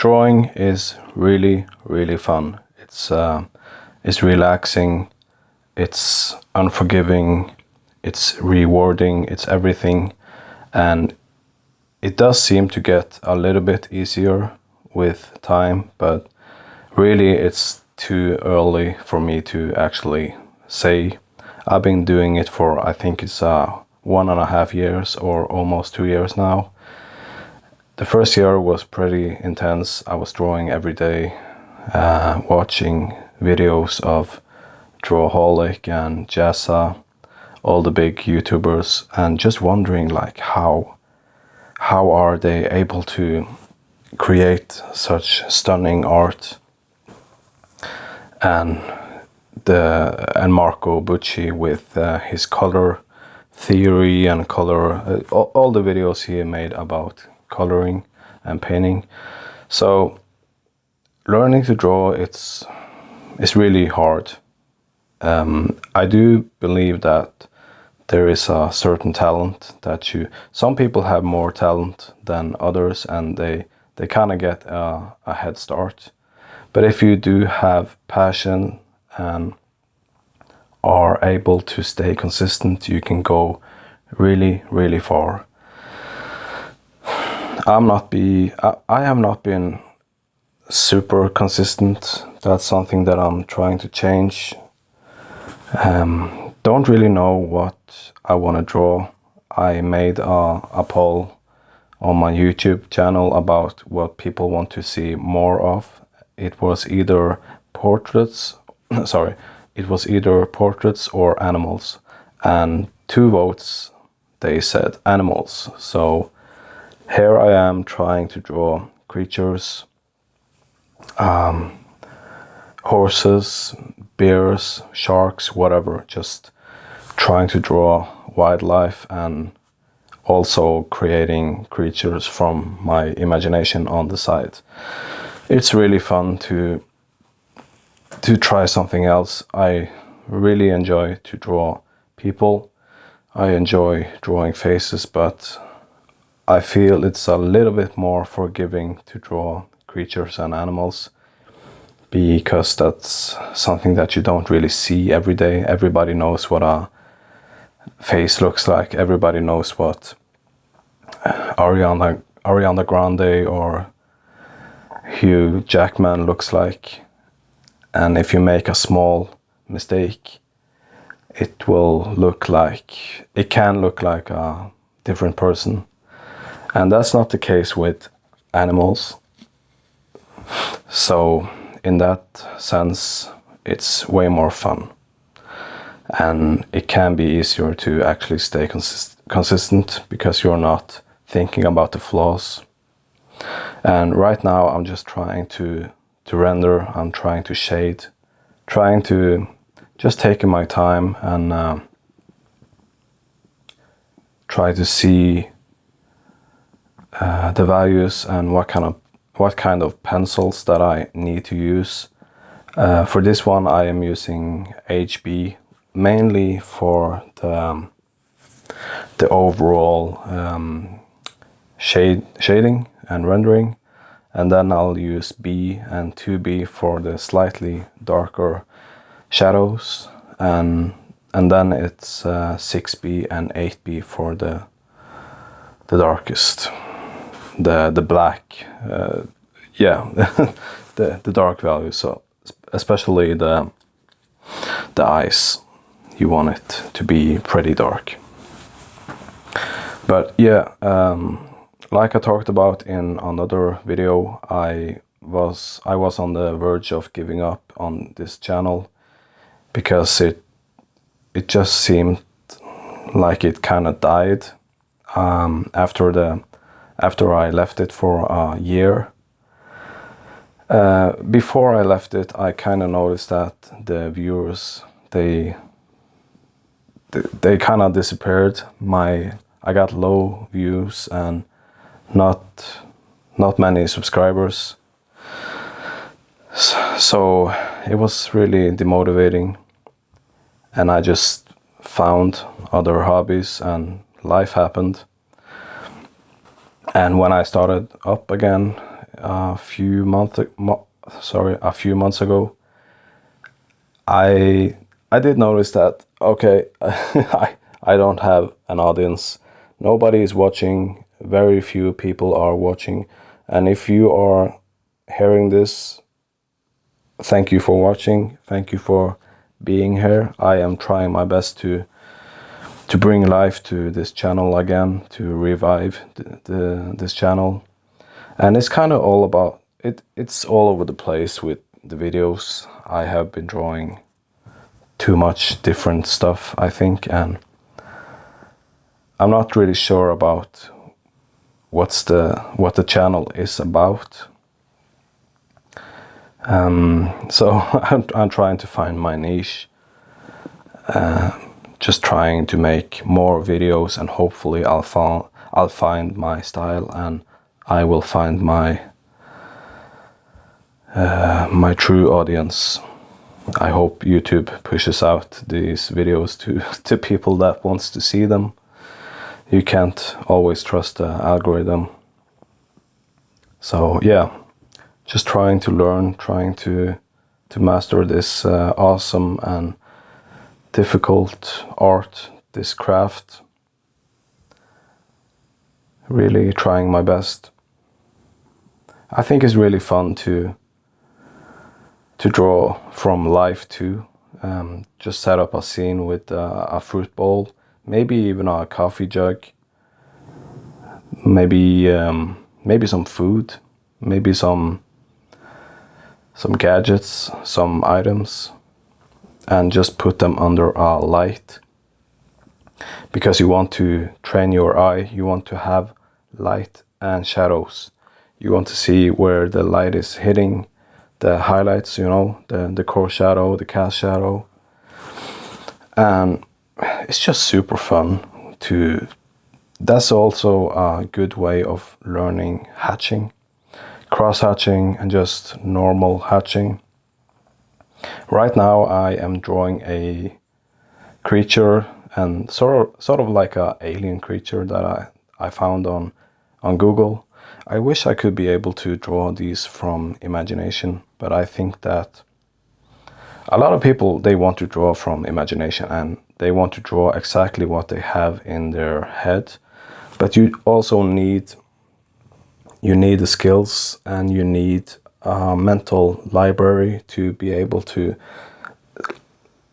drawing is really, really fun. It's relaxing, it's unforgiving, it's rewarding, it's everything. And it does seem to get a little bit easier with time, but really it's too early for me to actually say. I've been doing it for, I think it's 1.5 years or almost 2 years now. The first year was pretty intense. I was drawing every day, watching videos of Drawaholic and Jazza, all the big YouTubers, and just wondering like how are they able to create such stunning art. And Marco Bucci with his color theory and color, all the videos he made about coloring and painting. So learning to draw, it's really hard. I do believe that there is a certain talent that some people have more talent than others, and they kind of get a head start. But if you do have passion and are able to stay consistent, you can go really, really far. I have not been super consistent. That's something that I'm trying to change. Don't really know what I want to draw. I made a poll on my YouTube channel about what people want to see more of. It was either portraits or animals, and 2 votes, they said animals. So here I am trying to draw creatures, horses, bears, sharks, whatever, just trying to draw wildlife and also creating creatures from my imagination on the side. It's really fun to try something else. I really enjoy to draw people. I enjoy drawing faces, but I feel it's a little bit more forgiving to draw creatures and animals, because that's something that you don't really see every day. Everybody knows what a face looks like. Everybody knows what Ariana Grande or Hugh Jackman looks like. And if you make a small mistake, it can look like a different person. And that's not the case with animals. So in that sense, it's way more fun. And it can be easier to actually stay consistent because you're not thinking about the flaws. And right now I'm just trying to render, I'm trying to shade, trying to just taking my time and try to see the values and what kind of pencils that I need to use. For this one I am using HB mainly for the overall shading and rendering, and then I'll use B and 2B for the slightly darker shadows, and then it's 6B and 8B for the darkest, the black, the dark value. So especially the eyes, you want it to be pretty dark. But yeah, like I talked about in another video, I was on the verge of giving up on this channel because it just seemed like it kind of died after I left it for a year. Before I left it, I kind of noticed that the viewers, they kind of disappeared. I got low views and not many subscribers. So it was really demotivating, and I just found other hobbies and life happened. And when I started up again, a few months ago, I did notice that, okay, I don't have an audience. Nobody is watching. Very few people are watching. And if you are hearing this, thank you for watching. Thank you for being here. I am trying my best to bring life to this channel again, to revive this channel. And it's kind of all about it. It's all over the place with the videos. I have been drawing too much different stuff, I think, and I'm not really sure about what the channel is about. So I'm trying to find my niche, just trying to make more videos, and hopefully I'll find my style, and I will find my true audience. I hope YouTube pushes out these videos to people that wants to see them. You can't always trust the algorithm. So yeah, just trying to learn, trying to master this awesome and difficult art, this craft. Really trying my best. I think it's really fun to draw from life too. Just set up a scene with a fruit bowl, maybe even a coffee jug, maybe some food, maybe some gadgets, some items, and just put them under a light, because you want to train your eye. You want to have light and shadows. You want to see where the light is hitting the highlights, the core shadow, the cast shadow. And it's just super fun that's also a good way of learning hatching, cross hatching, and just normal hatching. Right now I am drawing a creature, and sort of like a alien creature that I found on Google. I wish I could be able to draw these from imagination, but I think that a lot of people, they want to draw from imagination, and they want to draw exactly what they have in their head. But you also need the skills, and you need a mental library to be able to,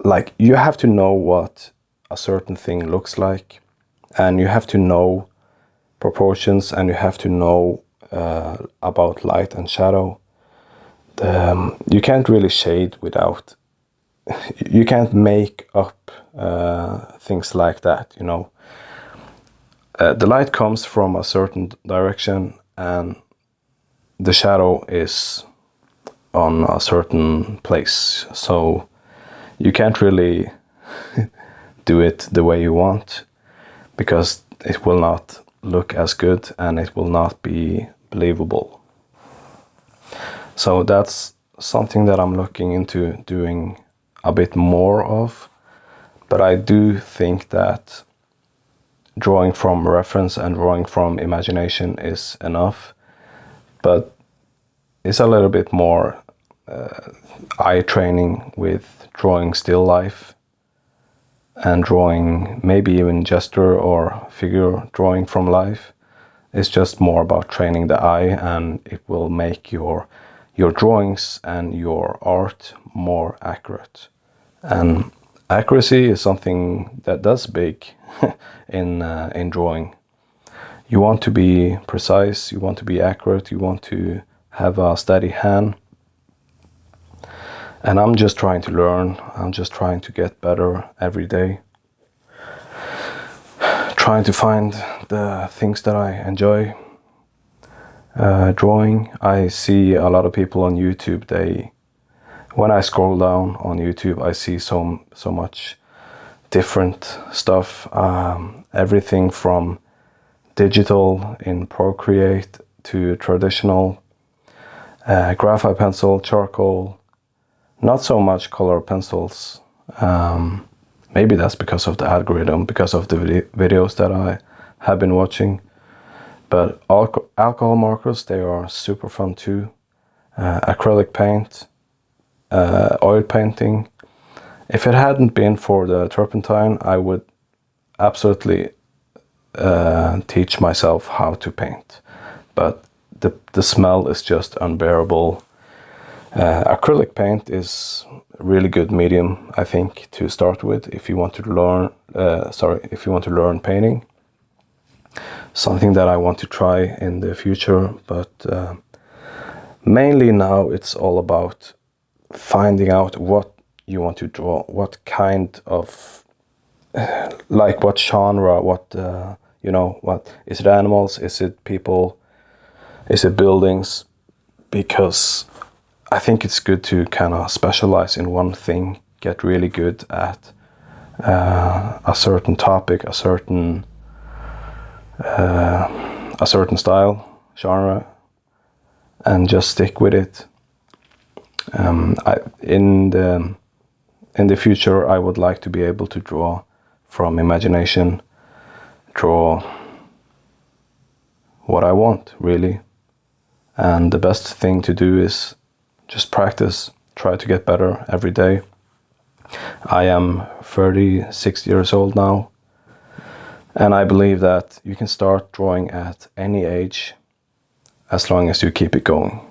like, you have to know what a certain thing looks like, and you have to know proportions, and you have to know about light and shadow. You can't really shade without, you can't make up things like that, the light comes from a certain direction, and the shadow is on a certain place. So you can't really do it the way you want, because it will not look as good, and it will not be believable. So that's something that I'm looking into doing a bit more of. But I do think that drawing from reference and drawing from imagination is enough. But it's a little bit more eye training with drawing still life, and drawing maybe even gesture or figure drawing from life. It's just more about training the eye, and it will make your drawings and your art more accurate. And accuracy is something that's big in drawing. You want to be precise, you want to be accurate, you want to have a steady hand. And I'm just trying to learn, I'm just trying to get better every day. Trying to find the things that I enjoy drawing. I see a lot of people on YouTube, when I scroll down on YouTube, I see so much different stuff. Everything from digital in Procreate to traditional, graphite pencil, charcoal, not so much color pencils. Maybe that's because of the algorithm, because of the videos that I have been watching. But alcohol markers, they are super fun too. Acrylic paint, oil painting. If it hadn't been for the turpentine, I would absolutely teach myself how to paint. But the smell is just unbearable. Acrylic paint is a really good medium, I think, to start with if you want to learn. If you want to learn painting. Something that I want to try in the future, but mainly now it's all about finding out what you want to draw, what kind of, like what genre, what what is it? Animals? Is it people? Is it buildings? Because I think it's good to kind of specialize in one thing, get really good at a certain topic, a certain style, genre, and just stick with it. In the future, I would like to be able to draw from imagination, draw what I want, really. And the best thing to do is just practice, try to get better every day. I am 36 years old now, and I believe that you can start drawing at any age as long as you keep it going.